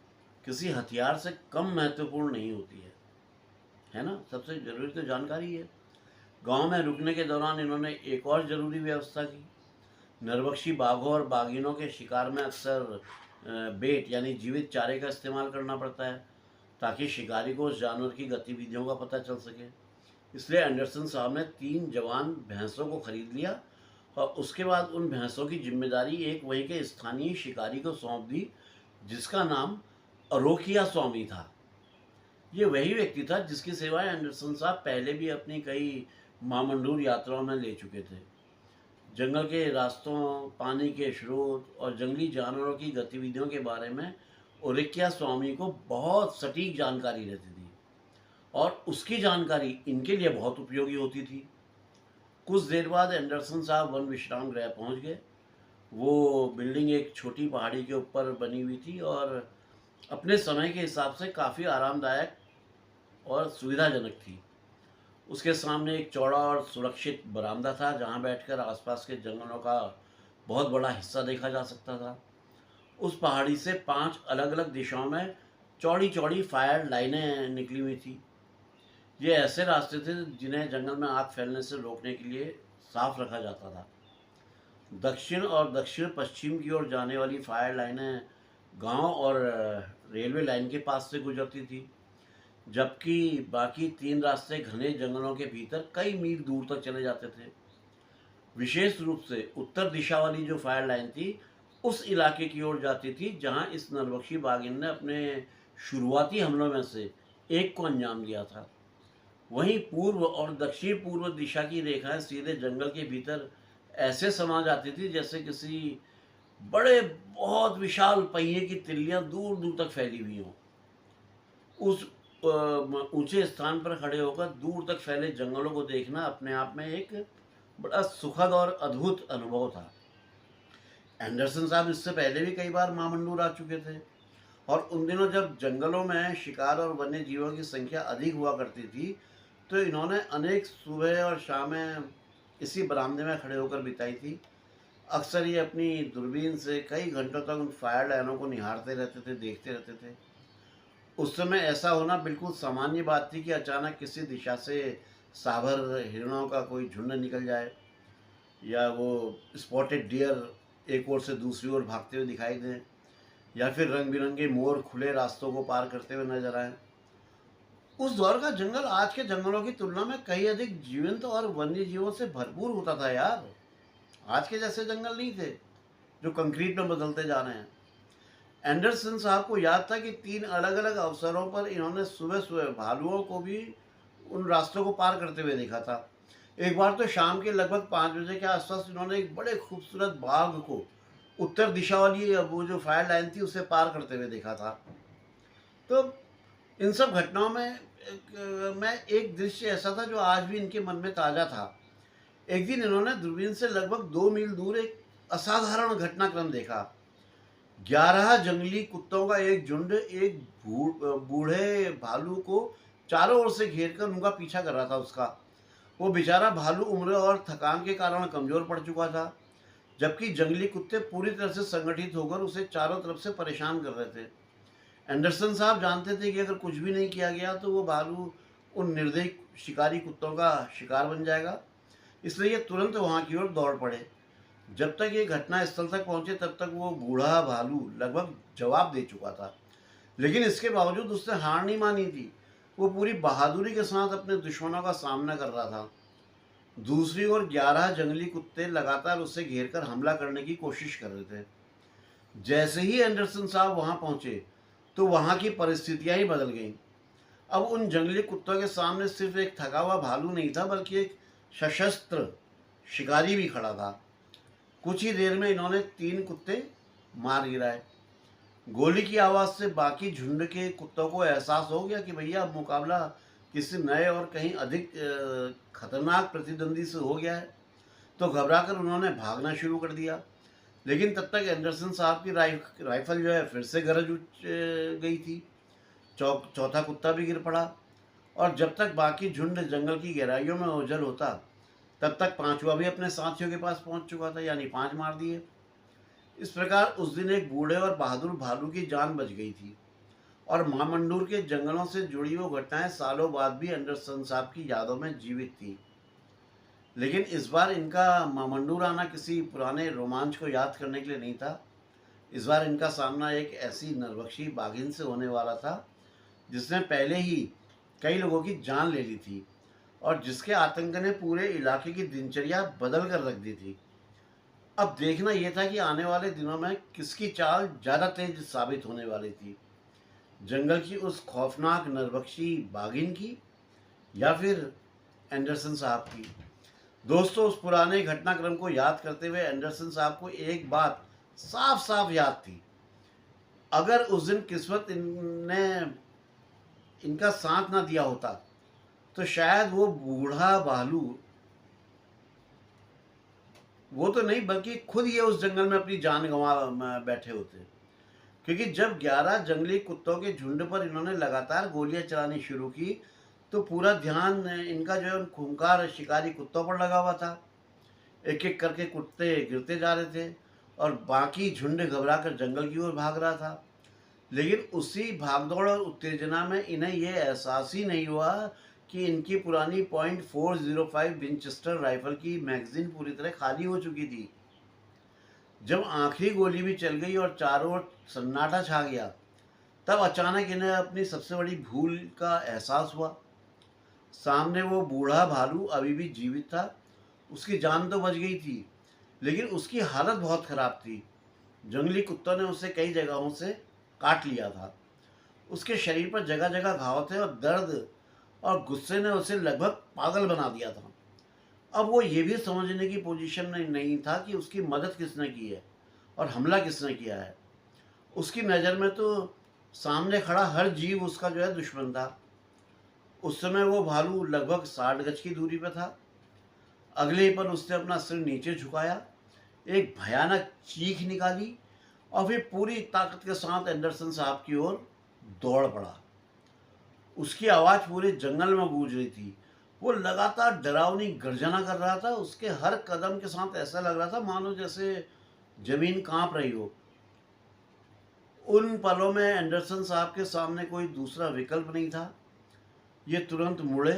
किसी हथियार से कम महत्वपूर्ण नहीं होती है ना। सबसे ज़रूरी तो जानकारी है। गांव में रुकने के दौरान इन्होंने एक और ज़रूरी व्यवस्था की। नरभक्षी बाघों और बाघिनों के शिकार में अक्सर बेट यानी जीवित चारे का इस्तेमाल करना पड़ता है, ताकि शिकारी को उस जानवर की गतिविधियों का पता चल सके। इसलिए एंडरसन साहब ने 3 जवान भैंसों को खरीद लिया और उसके बाद उन भैंसों की जिम्मेदारी एक वहीं के स्थानीय शिकारी को सौंप दी, जिसका नाम अरोकिया स्वामी था। ये वही व्यक्ति था जिसकी सेवाएं एंडरसन साहब पहले भी अपनी कई मामंडूर यात्राओं में ले चुके थे। जंगल के रास्तों, पानी के स्रोत और जंगली जानवरों की गतिविधियों के बारे में ओरेकिया स्वामी को बहुत सटीक जानकारी रहती थी और उसकी जानकारी इनके लिए बहुत उपयोगी होती थी। कुछ देर बाद एंडरसन साहब वन विश्राम गृह पहुंच गए। वो बिल्डिंग एक छोटी पहाड़ी के ऊपर बनी हुई थी और अपने समय के हिसाब से काफ़ी आरामदायक और सुविधाजनक थी। उसके सामने एक चौड़ा और सुरक्षित बरामदा था, जहां बैठकर आसपास के जंगलों का बहुत बड़ा हिस्सा देखा जा सकता था। उस पहाड़ी से 5 अलग अलग दिशाओं में चौड़ी चौड़ी फायर लाइनें निकली हुई थी। ये ऐसे रास्ते थे जिन्हें जंगल में आग फैलने से रोकने के लिए साफ रखा जाता था। दक्षिण और दक्षिण पश्चिम की ओर जाने वाली फायर लाइनें गांव और रेलवे लाइन के पास से गुजरती थी, जबकि बाकी 3 रास्ते घने जंगलों के भीतर कई मील दूर तक चले जाते थे। विशेष रूप से उत्तर दिशा वाली जो फायर लाइन थी, उस इलाके की ओर जाती थी जहां इस नरभक्षी बाघिन ने अपने शुरुआती हमलों में से एक को अंजाम दिया था। वहीं पूर्व और दक्षिण पूर्व दिशा की रेखाएं सीधे जंगल के भीतर ऐसे समा जाती थी जैसे किसी बड़े बहुत विशाल पहिए की तिल्लियां दूर दूर तक फैली हुई हों। उस ऊंचे स्थान पर खड़े होकर दूर तक फैले जंगलों को देखना अपने आप में एक बड़ा सुखद और अद्भुत अनुभव था। एंडरसन साहब इससे पहले भी कई बार मामंडूर आ चुके थे और उन दिनों जब जंगलों में शिकार और वन्य जीवों की संख्या अधिक हुआ करती थी, तो इन्होंने अनेक सुबह और शामें इसी बरामदे में खड़े होकर बिताई थी। अक्सर ये अपनी दूरबीन से कई घंटों तक उन फायर लाइनों को निहारते रहते थे, देखते रहते थे। उस समय ऐसा होना बिल्कुल सामान्य बात थी कि अचानक किसी दिशा से साभर हिरणों का कोई झुंड निकल जाए या वो स्पॉटेड डियर एक ओर से दूसरी ओर भागते हुए दिखाई दें या फिर रंग बिरंगे मोर खुले रास्तों को पार करते हुए नजर आए। उस दौर का जंगल आज के जंगलों की तुलना में कहीं अधिक जीवंत और वन्य जीवों से भरपूर होता था यार। आज के जैसे जंगल नहीं थे जो कंक्रीट में बदलते जा रहे हैं। एंडरसन साहब को याद था कि 3 अलग अलग अवसरों पर इन्होंने सुबह सुबह भालुओं को भी उन रास्तों को पार करते हुए देखा था। एक बार तो शाम के लगभग 5 बजे के आसपास इन्होंने एक बड़े खूबसूरत बाघ को उत्तर दिशा वाली वो जो फायर लाइन थी उसे पार करते हुए देखा था। तो इन सब घटनाओं में एक दृश्य ऐसा था जो आज भी इनके मन में ताज़ा था। एक दिन इन्होंने दूरबीन से लगभग 2 मील दूर एक असाधारण घटनाक्रम देखा। 11 जंगली कुत्तों का एक झुंड एक बूढ़े भालू को चारों ओर से घेर कर उनका पीछा कर रहा था उसका। वो बेचारा भालू उम्र और थकान के कारण कमजोर पड़ चुका था, जबकि जंगली कुत्ते पूरी तरह से संगठित होकर उसे चारों तरफ से परेशान कर रहे थे। एंडरसन साहब जानते थे कि अगर कुछ भी नहीं किया गया तो वो भालू उन निर्दयी शिकारी कुत्तों का शिकार बन जाएगा, इसलिए ये तुरंत वहां की ओर दौड़ पड़े। जब तक ये घटना स्थल तक पहुंचे तब तक वो बूढ़ा भालू लगभग जवाब दे चुका था, लेकिन इसके बावजूद उसने हार नहीं मानी थी। वो पूरी बहादुरी के साथ अपने दुश्मनों का सामना कर रहा था। दूसरी ओर 11 जंगली कुत्ते लगातार उसे घेर कर हमला करने की कोशिश कर रहे थे। जैसे ही एंडरसन साहब वहां पहुंचे तो वहां की परिस्थितियां ही बदल गईं। अब उन जंगली कुत्तों के सामने सिर्फ एक थका हुआ भालू नहीं था, बल्कि एक सशस्त्र शिकारी भी खड़ा था। कुछ ही देर में इन्होंने 3 कुत्ते मार गिराए। गोली की आवाज़ से बाकी झुंड के कुत्तों को एहसास हो गया कि भैया अब मुकाबला किसी नए और कहीं अधिक खतरनाक प्रतिद्वंदी से हो गया है। तो घबराकर उन्होंने भागना शुरू कर दिया, लेकिन तब तक एंडरसन साहब की राइफल जो है फिर से गरज उठ गई थी। चौथा कुत्ता भी गिर पड़ा और जब तक बाकी झुंड जंगल की गहराइयों में ओझल होता तब तक पांचवा भी अपने साथियों के पास पहुंच चुका था, यानी 5 मार दिए। इस प्रकार उस दिन एक बूढ़े और बहादुर भालू की जान बच गई थी और मामंडूर के जंगलों से जुड़ी वो घटनाएं सालों बाद भी एंडरसन साहब की यादों में जीवित थी। लेकिन इस बार इनका मामंडूर आना किसी पुराने रोमांच को याद करने के लिए नहीं था। इस बार इनका सामना एक ऐसी नरभक्षी बाघिन से होने वाला था जिसने पहले ही कई लोगों की जान ले ली थी और जिसके आतंक ने पूरे इलाके की दिनचर्या बदल कर रख दी थी। अब देखना यह था कि आने वाले दिनों में किसकी चाल ज़्यादा तेज साबित होने वाली थी, जंगल की उस खौफनाक नरभक्षी बाघिन की या फिर एंडरसन साहब की। दोस्तों, उस पुराने घटनाक्रम को याद करते हुए एंडरसन साहब को एक बात साफ साफ याद थी। अगर उस दिन किस्मत ने इनका साथ ना दिया होता तो शायद वो बूढ़ा भालू वो तो नहीं बल्कि खुद ये उस जंगल में अपनी जान गंवा बैठे होते, क्योंकि जब 11 जंगली कुत्तों के झुंड पर इन्होंने लगातार गोलियां चलानी शुरू की तो पूरा ध्यान इनका जो है उन खूंखार शिकारी कुत्तों पर लगा हुआ था। एक एक करके कुत्ते गिरते जा रहे थे और बाकी झुंड घबरा कर जंगल की ओर भाग रहा था। लेकिन उसी भागदौड़ और उत्तेजना में इन्हें यह एहसास ही नहीं हुआ कि इनकी पुरानी .405 विंचेस्टर राइफल की मैगजीन पूरी तरह खाली हो चुकी थी। जब आखिरी गोली भी चल गई और चारों ओर सन्नाटा छा गया तब अचानक इन्हें अपनी सबसे बड़ी भूल का एहसास हुआ। सामने वो बूढ़ा भालू अभी भी जीवित था। उसकी जान तो बच गई थी, लेकिन उसकी हालत बहुत खराब थी। जंगली कुत्तों ने उसे कई जगहों से काट लिया था। उसके शरीर पर जगह जगह घाव थे और दर्द और गुस्से ने उसे लगभग पागल बना दिया था। अब वो ये भी समझने की पोजीशन में नहीं था कि उसकी मदद किसने की है और हमला किसने किया है। उसकी नज़र में तो सामने खड़ा हर जीव उसका जो है दुश्मन था। उस समय वो भालू लगभग 60 गज की दूरी पे था। अगले ही पल उसने अपना सिर नीचे झुकाया, एक भयानक चीख निकाली और फिर पूरी ताकत के साथ एंडरसन साहब की ओर दौड़ पड़ा। उसकी आवाज़ पूरे जंगल में गूंज रही थी। वो लगातार डरावनी गर्जना कर रहा था। उसके हर कदम के साथ ऐसा लग रहा था मानो जैसे जमीन कांप रही हो। उन पलों में एंडरसन साहब के सामने कोई दूसरा विकल्प नहीं था। ये तुरंत मुड़े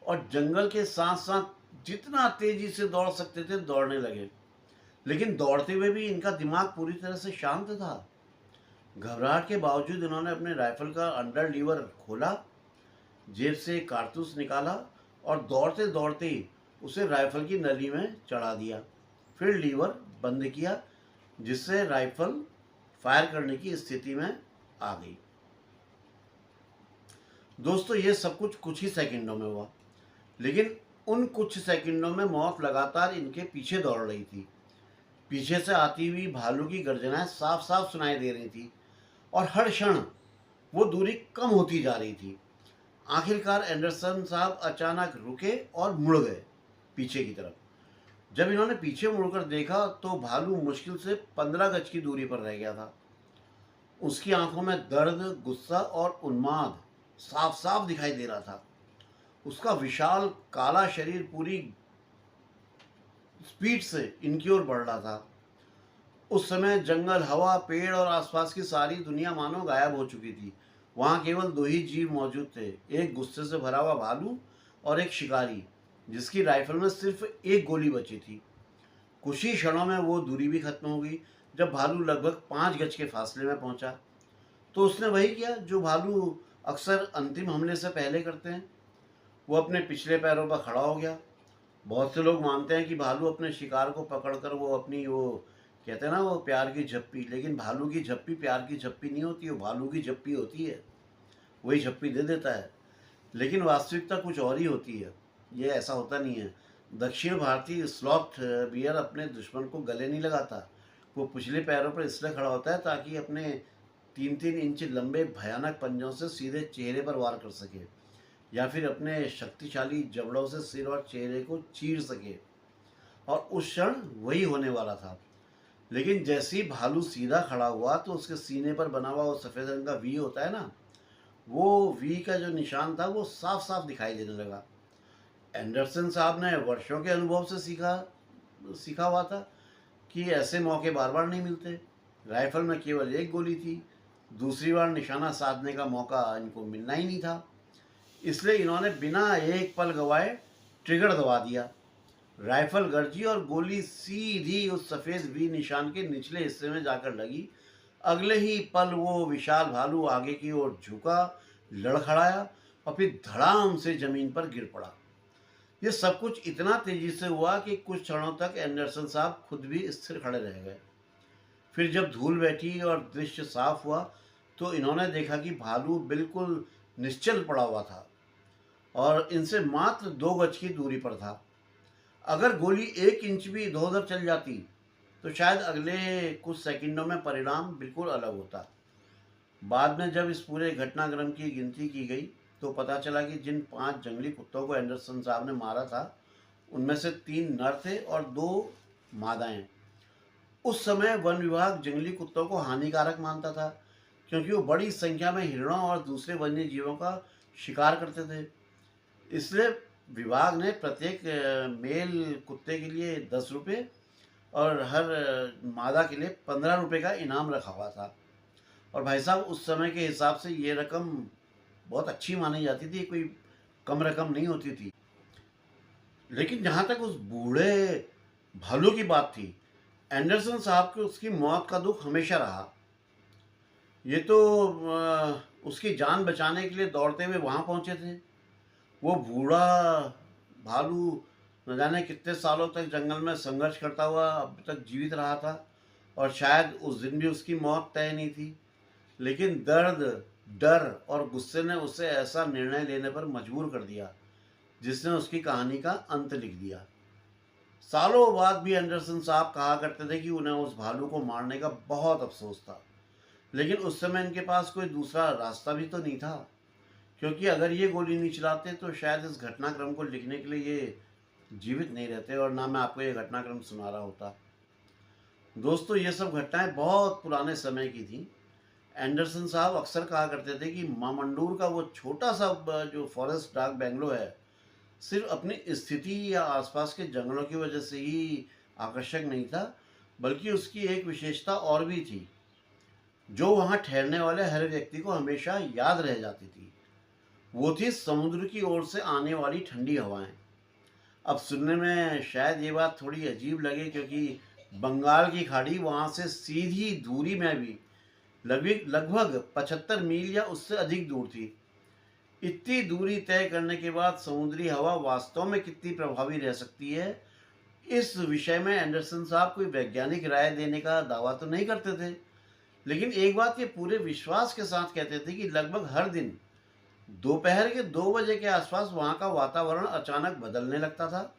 और जंगल के साथ साथ जितना तेजी से दौड़ सकते थे दौड़ने लगे। लेकिन दौड़ते हुए भी इनका दिमाग पूरी तरह से शांत था। घबराहट के बावजूद इन्होंने अपने राइफल का अंडर लीवर खोला, जेब से एक कारतूस निकाला और दौड़ते दौड़ते उसे राइफल की नली में चढ़ा दिया। फिर लीवर बंद किया, जिससे राइफल फायर करने की स्थिति में आ गई। दोस्तों, ये सब कुछ कुछ ही सेकंडों में हुआ, लेकिन उन कुछ सेकंडों में मौत लगातार इनके पीछे दौड़ रही थी। पीछे से आती हुई भालू की गर्जनाएं साफ साफ सुनाई दे रही थी और हर क्षण वो दूरी कम होती जा रही थी। आखिरकार एंडरसन साहब अचानक रुके और मुड़ गए पीछे की तरफ। जब इन्होंने पीछे मुड़कर देखा तो भालू मुश्किल से 15 गज की दूरी पर रह गया था। उसकी आंखों में दर्द, गुस्सा और उन्माद साफ साफ दिखाई दे रहा था। उसका विशाल काला शरीर पूरी स्पीड से इनकी ओर बढ़ रहा था। उस समय जंगल, हवा, पेड़ और आसपास की सारी दुनिया मानो गायब हो चुकी थी। वहां केवल दो ही जीव मौजूद थे, एक गुस्से से भरा हुआ भालू और एक शिकारी जिसकी राइफल में सिर्फ एक गोली बची थी। कुछ ही क्षणों में वो दूरी भी खत्म हो गई। जब भालू लगभग 5 गज के फासले में पहुंचा तो उसने वही किया जो भालू अक्सर अंतिम हमले से पहले करते हैं। वो अपने पिछले पैरों पर खड़ा हो गया। बहुत से लोग मानते हैं कि भालू अपने शिकार को पकड़कर वो अपनी वो कहते हैं ना वो प्यार की झप्पी, लेकिन भालू की झप्पी प्यार की झप्पी नहीं होती, वो भालू की झप्पी होती है। वही झप्पी दे देता है, लेकिन वास्तविकता कुछ और ही होती है। ये ऐसा होता नहीं है। दक्षिण भारतीय स्लॉथ बियर अपने दुश्मन को गले नहीं लगाता। वो पिछले पैरों पर इसलिए खड़ा होता है ताकि अपने 3-3 इंच लंबे भयानक पंजों से सीधे चेहरे पर वार कर सके या फिर अपने शक्तिशाली जबड़ों से सिर और चेहरे को चीर सके। और उस क्षण वही होने वाला था। लेकिन जैसे ही भालू सीधा खड़ा हुआ तो उसके सीने पर बना हुआ वो सफ़ेद रंग का वी होता है ना, वो वी का जो निशान था वो साफ साफ दिखाई देने लगा। एंडरसन साहब ने वर्षों के अनुभव से सीखा हुआ था कि ऐसे मौके बार बार नहीं मिलते। राइफल में केवल एक गोली थी, दूसरी बार निशाना साधने का मौका इनको मिलना ही नहीं था। इसलिए इन्होंने बिना एक पल गवाए ट्रिगर दबा दिया। राइफल गरजी और गोली सीधी उस सफ़ेद वी निशान के निचले हिस्से में जाकर लगी। अगले ही पल वो विशाल भालू आगे की ओर झुका, लड़खड़ाया और फिर धड़ाम से जमीन पर गिर पड़ा। ये सब कुछ इतना तेजी से हुआ कि कुछ क्षणों तक एंडरसन साहब खुद भी स्थिर खड़े रह गए। फिर जब धूल बैठी और दृश्य साफ हुआ तो इन्होंने देखा कि भालू बिल्कुल निश्चल पड़ा हुआ था और इनसे मात्र 2 गज की दूरी पर था। अगर गोली 1 इंच भी इधर उधर चल जाती तो शायद अगले कुछ सेकंडों में परिणाम बिल्कुल अलग होता। बाद में जब इस पूरे घटनाक्रम की गिनती की गई तो पता चला कि जिन 5 जंगली कुत्तों को एंडरसन साहब ने मारा था उनमें से 3 नर थे और 2 मादाएं। उस समय वन विभाग जंगली कुत्तों को हानिकारक मानता था क्योंकि वो बड़ी संख्या में हिरणों और दूसरे वन्य जीवों का शिकार करते थे। इसलिए विभाग ने प्रत्येक मेल कुत्ते के लिए 10 रुपये और हर मादा के लिए 15 रुपये का इनाम रखा हुआ था। और भाई साहब, उस समय के हिसाब से ये रकम बहुत अच्छी मानी जाती थी, कोई कम रकम नहीं होती थी। लेकिन जहाँ तक उस बूढ़े भालू की बात थी, एंडरसन साहब को उसकी मौत का दुख हमेशा रहा। ये तो उसकी जान बचाने के लिए दौड़ते हुए वहाँ पहुँचे थे। वो बूढ़ा भालू न जाने कितने सालों तक जंगल में संघर्ष करता हुआ अब तक जीवित रहा था और शायद उस दिन भी उसकी मौत तय नहीं थी। लेकिन दर्द, डर और गुस्से ने उसे ऐसा निर्णय लेने पर मजबूर कर दिया जिसने उसकी कहानी का अंत लिख दिया। सालों बाद भी एंडरसन साहब कहा करते थे कि उन्हें उस भालू को मारने का बहुत अफसोस था, लेकिन उस समय इनके पास कोई दूसरा रास्ता भी तो नहीं था, क्योंकि अगर ये गोली नहीं चलाते तो शायद इस घटनाक्रम को लिखने के लिए ये जीवित नहीं रहते और ना मैं आपको ये घटनाक्रम सुना रहा होता। दोस्तों, ये सब घटनाएं बहुत पुराने समय की थी। एंडरसन साहब अक्सर कहा करते थे कि मामंडूर का वो छोटा सा जो फॉरेस्ट डार्क बेंगलो है, सिर्फ अपनी स्थिति या आसपास के जंगलों की वजह से ही आकर्षक नहीं था, बल्कि उसकी एक विशेषता और भी थी जो वहाँ ठहरने वाले हर व्यक्ति को हमेशा याद रह जाती थी। वो थी समुद्र की ओर से आने वाली ठंडी हवाएं। अब सुनने में शायद ये बात थोड़ी अजीब लगे, क्योंकि बंगाल की खाड़ी वहाँ से सीधी दूरी में भी लगभग लगभग 75 मील या उससे अधिक दूर थी। इतनी दूरी तय करने के बाद समुद्री हवा वास्तव में कितनी प्रभावी रह सकती है, इस विषय में एंडरसन साहब कोई वैज्ञानिक राय देने का दावा तो नहीं करते थे, लेकिन एक बात ये पूरे विश्वास के साथ कहते थे कि लगभग हर दिन दोपहर के 2 बजे के आसपास वहाँ का वातावरण अचानक बदलने लगता था।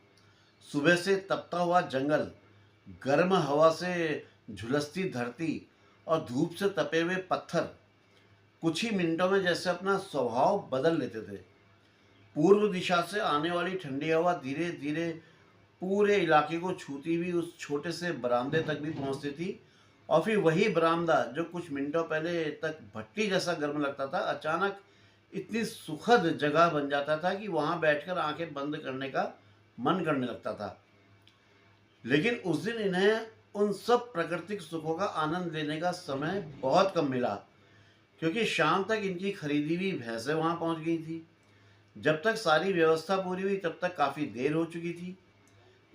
सुबह से तपता हुआ जंगल, गर्म हवा से झुलसती धरती और धूप से तपे हुए पत्थर कुछ ही मिनटों में जैसे अपना स्वभाव बदल लेते थे। पूर्व दिशा से आने वाली ठंडी हवा धीरे धीरे पूरे इलाके को छूती हुई उस छोटे से बरामदे तक भी पहुंचती थी, और फिर वही बरामदा जो कुछ मिनटों पहले तक भट्टी जैसा गर्म लगता था, अचानक इतनी सुखद जगह बन जाता था कि वहां बैठकर आंखें बंद करने का मन करने लगता था। लेकिन उस दिन इन्हें उन सब प्राकृतिक सुखों का आनंद लेने का समय बहुत कम मिला, क्योंकि शाम तक इनकी खरीदी हुई भैंसें वहां पहुंच गई थी। जब तक सारी व्यवस्था पूरी हुई तब तक काफ़ी देर हो चुकी थी,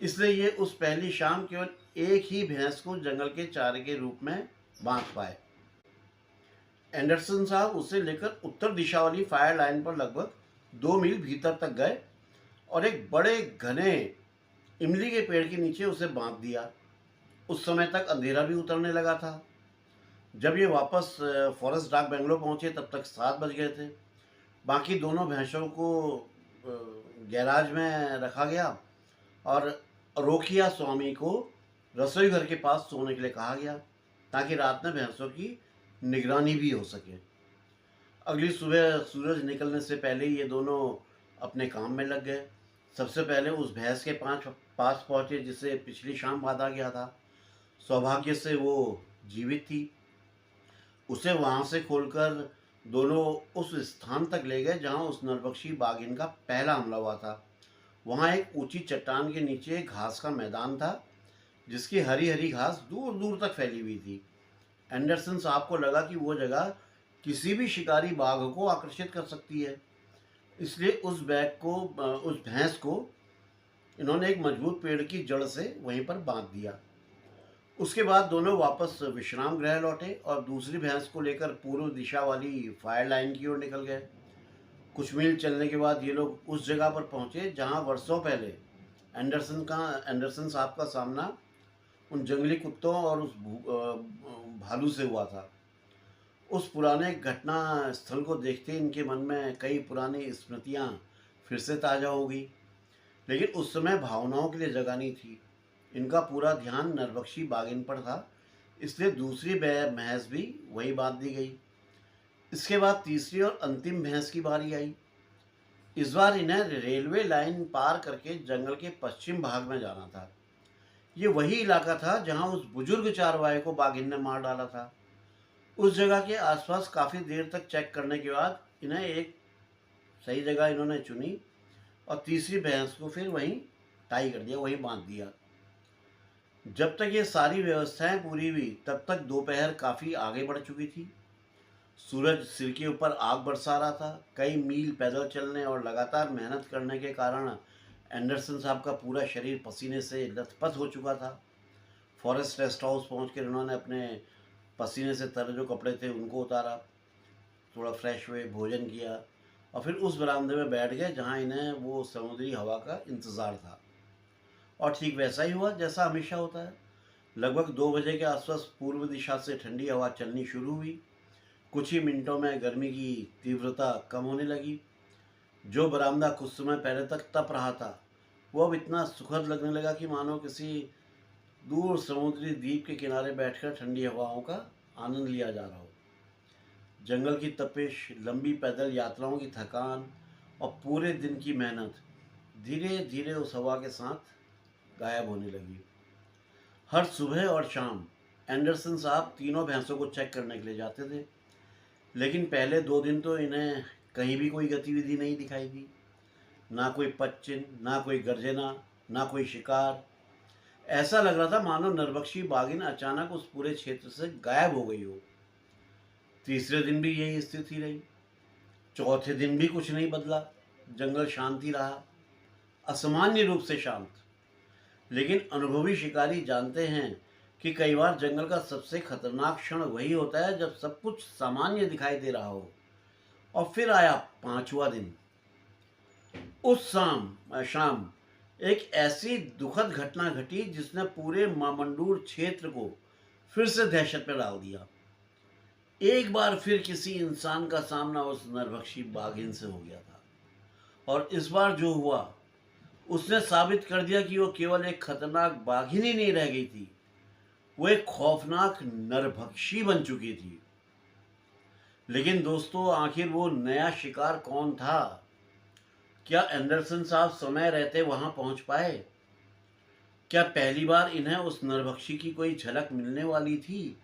इसलिए ये उस पहली शाम केवल एक ही भैंस को जंगल के चारे के रूप में बांध पाए। एंडरसन साहब उसे लेकर उत्तर दिशा वाली फायर लाइन पर लगभग 2 मील भीतर तक गए और एक बड़े घने इमली के पेड़ के नीचे उसे बांध दिया। उस समय तक अंधेरा भी उतरने लगा था। जब ये वापस फॉरेस्ट डाक बेंगलोर पहुंचे तब तक 7 बज गए थे। बाकी दोनों भैंसों को गैराज में रखा गया और रोकिया स्वामी को रसोई घर के पास सोने के लिए कहा गया, ताकि रात में भैंसों की निगरानी भी हो सके। अगली सुबह सूरज निकलने से पहले ये दोनों अपने काम में लग गए। सबसे पहले उस भैंस के पास पहुंचे जिसे पिछली शाम बांधा गया था। सौभाग्य से वो जीवित थी। उसे वहां से खोलकर दोनों उस स्थान तक ले गए जहां उस नरभक्षी बाघिन का पहला हमला हुआ था। वहां एक ऊंची चट्टान के नीचे घास का मैदान था, जिसकी हरी हरी घास दूर दूर तक फैली हुई थी। एंडरसन साहब को लगा कि वो जगह किसी भी शिकारी बाघ को आकर्षित कर सकती है, इसलिए उस भैंस को इन्होंने एक मजबूत पेड़ की जड़ से वहीं पर बांध दिया। उसके बाद दोनों वापस विश्राम गृह लौटे और दूसरी भैंस को लेकर पूर्व दिशा वाली फायर लाइन की ओर निकल गए। कुछ मील चलने के बाद ये लोग उस जगह पर पहुंचे जहां वर्षों पहले एंडरसन साहब का सामना उन जंगली कुत्तों और उस भालू से हुआ था। उस पुराने घटना स्थल को देखते इनके मन में कई पुरानी स्मृतियां फिर से ताज़ा हो गई, लेकिन उस समय भावनाओं के लिए जगह नहीं थी। इनका पूरा ध्यान नरभक्षी बाघिन पर था, इसलिए दूसरी भैंस भी वही बांध दी गई। इसके बाद तीसरी और अंतिम भैंस की बारी आई। इस बार इन्हें रेलवे लाइन पार करके जंगल के पश्चिम भाग में जाना था। ये वही इलाका था जहां उस बुजुर्ग चारवाहे को बाघिन ने मार डाला था। उस जगह के आसपास काफ़ी देर तक चेक करने के बाद इन्हें एक सही जगह इन्होंने चुनी और तीसरी भैंस को फिर वहीं टाई कर दिया, वहीं बांध दिया। जब तक ये सारी व्यवस्थाएं पूरी हुई तब तक दोपहर काफ़ी आगे बढ़ चुकी थी। सूरज सिर के ऊपर आग बरसा रहा था। कई मील पैदल चलने और लगातार मेहनत करने के कारण एंडरसन साहब का पूरा शरीर पसीने से लथपथ हो चुका था। फॉरेस्ट रेस्ट हाउस पहुँचकर उन्होंने अपने पसीने से तर जो कपड़े थे उनको उतारा, थोड़ा फ्रेश हुए, भोजन किया और फिर उस बरामदे में बैठ गए जहाँ इन्हें वो समुद्री हवा का इंतज़ार था। और ठीक वैसा ही हुआ जैसा हमेशा होता है। लगभग 2 बजे के आसपास पूर्व दिशा से ठंडी हवा चलनी शुरू हुई। कुछ ही मिनटों में गर्मी की तीव्रता कम होने लगी। जो बरामदा कुछ समय पहले तक तप रहा था, वो अब इतना सुखद लगने लगा कि मानो किसी दूर समुद्री द्वीप के किनारे बैठकर ठंडी हवाओं का आनंद लिया जा रहा हो। जंगल की तपिश, लंबी पैदल यात्राओं की थकान और पूरे दिन की मेहनत धीरे धीरे उस हवा के साथ गायब होने लगी। हर सुबह और शाम एंडरसन साहब तीनों भैंसों को चेक करने के लिए जाते थे, लेकिन पहले 2 दिन तो इन्हें कहीं भी कोई गतिविधि नहीं दिखाई दी। ना कोई पदचिन्ह, ना कोई गर्जना, ना कोई शिकार। ऐसा लग रहा था मानो नरभक्षी बाघिन अचानक उस पूरे क्षेत्र से गायब हो गई हो। तीसरे दिन भी यही स्थिति रही। चौथे दिन भी कुछ नहीं बदला। जंगल शांत ही रहा, असामान्य रूप से शांत। लेकिन अनुभवी शिकारी जानते हैं कि कई बार जंगल का सबसे खतरनाक क्षण वही होता है जब सब कुछ सामान्य दिखाई दे रहा हो। और फिर आया 5वां दिन। उस शाम एक ऐसी दुखद घटना घटी जिसने पूरे मामंडूर क्षेत्र को फिर से दहशत में डाल दिया। एक बार फिर किसी इंसान का सामना उस नरभक्षी बाघिन से हो गया था, और इस बार जो हुआ उसने साबित कर दिया कि वो केवल एक खतरनाक बाघिन ही नहीं रह गई थी, वो एक खौफनाक नरभक्षी बन चुकी थी। लेकिन दोस्तों, आखिर वो नया शिकार कौन था? क्या एंडरसन साहब समय रहते वहां पहुंच पाए? क्या पहली बार इन्हें उस नरभक्षी की कोई झलक मिलने वाली थी?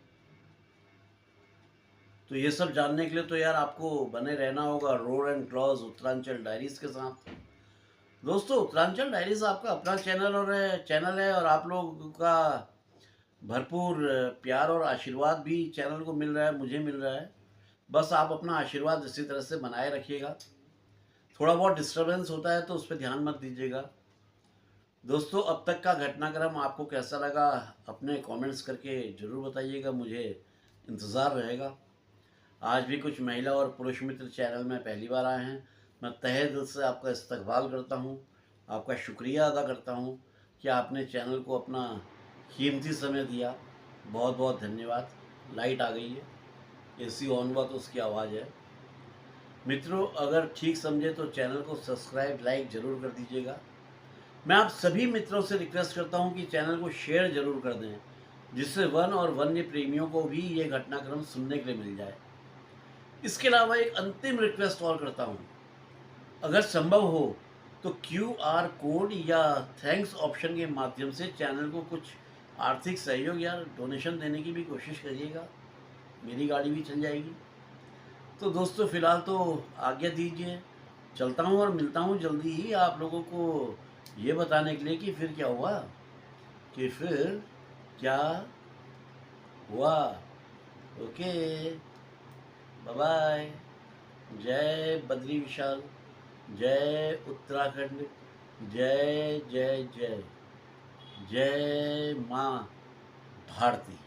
तो ये सब जानने के लिए तो यार आपको बने रहना होगा roar and clause Uttaranchal diaries के साथ। दोस्तों, उत्तरांचल डायरीज आपका अपना चैनल है और आप लोग का भरपूर प्यार और आशीर्वाद भी चैनल को मिल रहा है, मुझे मिल रहा है। बस आप अपना आशीर्वाद इसी तरह से बनाए रखिएगा। थोड़ा बहुत डिस्टर्बेंस होता है तो उस पर ध्यान मत दीजिएगा। दोस्तों, अब तक का घटनाक्रम आपको कैसा लगा अपने कमेंट्स करके ज़रूर बताइएगा, मुझे इंतज़ार रहेगा। आज भी कुछ महिला और पुरुष मित्र चैनल में पहली बार आए हैं, मैं तहे दिल से आपका इस्तकबाल करता हूं, आपका शुक्रिया अदा करता हूं कि आपने चैनल को अपना कीमती समय दिया। बहुत बहुत धन्यवाद। लाइट आ गई है, एसी ऑन हुआ तो उसकी आवाज़ है। मित्रों, अगर ठीक समझे तो चैनल को सब्सक्राइब लाइक ज़रूर कर दीजिएगा। मैं आप सभी मित्रों से रिक्वेस्ट करता हूं कि चैनल को शेयर ज़रूर कर दें, जिससे वन और वन्य प्रेमियों को भी ये घटनाक्रम सुनने के लिए मिल जाए। इसके अलावा एक अंतिम रिक्वेस्ट और करता हूँ, अगर संभव हो तो QR कोड या थैंक्स ऑप्शन के माध्यम से चैनल को कुछ आर्थिक सहयोग या डोनेशन देने की भी कोशिश करिएगा, मेरी गाड़ी भी चल जाएगी। तो दोस्तों, फिलहाल तो आज्ञा दीजिए, चलता हूँ और मिलता हूँ जल्दी ही आप लोगों को ये बताने के लिए कि फिर क्या हुआ। Okay, bye bye. जय बद्री विशाल, जय उत्तराखंड, जय जय जय, जय माँ भारती।